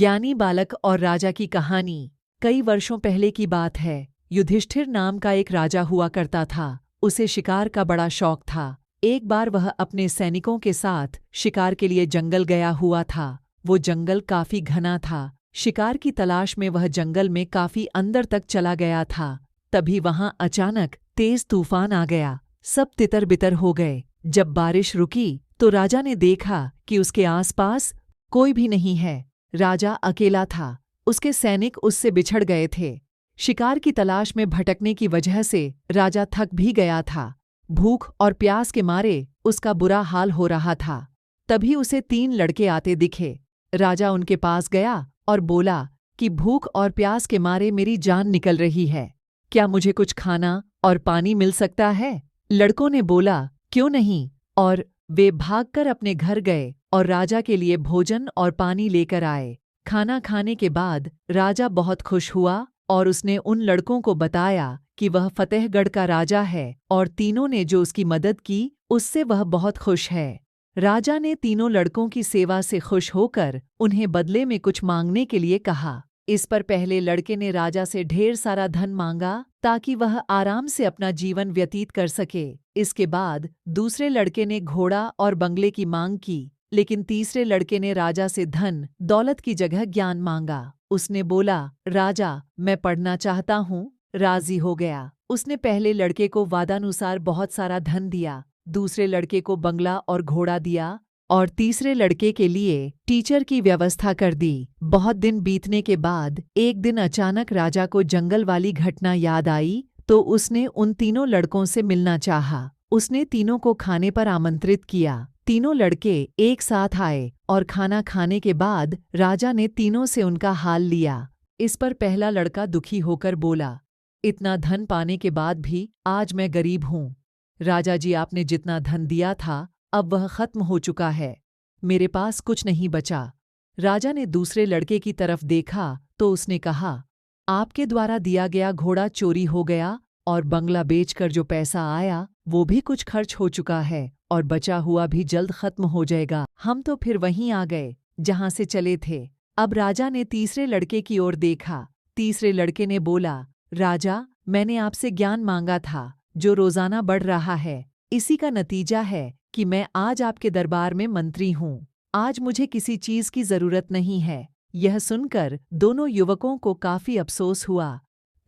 ज्ञानी बालक और राजा की कहानी। कई वर्षों पहले की बात है। युधिष्ठिर नाम का एक राजा हुआ करता था। उसे शिकार का बड़ा शौक था। एक बार वह अपने सैनिकों के साथ शिकार के लिए जंगल गया हुआ था। वो जंगल काफी घना था। शिकार की तलाश में वह जंगल में काफी अंदर तक चला गया था। तभी वहां अचानक तेज तूफान आ गया। सब तितर बितर हो गए। जब बारिश रुकी तो राजा ने देखा कि उसके आसपास कोई भी नहीं है। राजा अकेला था। उसके सैनिक उससे बिछड़ गए थे। शिकार की तलाश में भटकने की वजह से राजा थक भी गया था। भूख और प्यास के मारे उसका बुरा हाल हो रहा था। तभी उसे 3 लड़के आते दिखे। राजा उनके पास गया और बोला कि भूख और प्यास के मारे मेरी जान निकल रही है। क्या मुझे कुछ खाना और पानी मिल सकता है? लड़कों ने बोला, क्यों नहीं। और वे भागकर अपने घर गए और राजा के लिए भोजन और पानी लेकर आए। खाना खाने के बाद राजा बहुत खुश हुआ और उसने उन लड़कों को बताया कि वह फतेहगढ़ का राजा है और तीनों ने जो उसकी मदद की उससे वह बहुत खुश है। राजा ने तीनों लड़कों की सेवा से खुश होकर उन्हें बदले में कुछ मांगने के लिए कहा। इस पर पहले लड़के ने राजा से ढेर सारा धन मांगा ताकि वह आराम से अपना जीवन व्यतीत कर सके। इसके बाद दूसरे लड़के ने घोड़ा और बंगले की मांग की, लेकिन तीसरे लड़के ने राजा से धन दौलत की जगह ज्ञान मांगा। उसने बोला, राजा मैं पढ़ना चाहता हूँ। राजी हो गया। उसने पहले लड़के को वादानुसार बहुत सारा धन दिया, दूसरे लड़के को बंगला और घोड़ा दिया और तीसरे लड़के के लिए टीचर की व्यवस्था कर दी। बहुत दिन बीतने के बाद एक दिन अचानक राजा को जंगल वाली घटना याद आई तो उसने उन तीनों लड़कों से मिलना चाहा। उसने तीनों को खाने पर आमंत्रित किया। तीनों लड़के एक साथ आए और खाना खाने के बाद राजा ने तीनों से उनका हाल लिया। इस पर पहला लड़का दुखी होकर बोला, इतना धन पाने के बाद भी आज मैं गरीब हूँ। राजा जी, आपने जितना धन दिया था अब वह खत्म हो चुका है। मेरे पास कुछ नहीं बचा। राजा ने दूसरे लड़के की तरफ देखा तो उसने कहा, आपके द्वारा दिया गया घोड़ा चोरी हो गया और बंगला बेचकर जो पैसा आया वो भी कुछ खर्च हो चुका है और बचा हुआ भी जल्द खत्म हो जाएगा। हम तो फिर वहीं आ गए जहां से चले थे। अब राजा ने तीसरे लड़के की ओर देखा। तीसरे लड़के ने बोला, राजा मैंने आपसे ज्ञान मांगा था जो रोजाना बढ़ रहा है। इसी का नतीजा है कि मैं आज आपके दरबार में मंत्री हूँ। आज मुझे किसी चीज की जरूरत नहीं है। यह सुनकर दोनों युवकों को काफी अफसोस हुआ।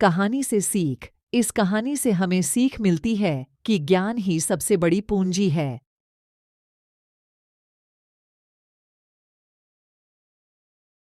कहानी से सीख। इस कहानी से हमें सीख मिलती है कि ज्ञान ही सबसे बड़ी पूंजी है।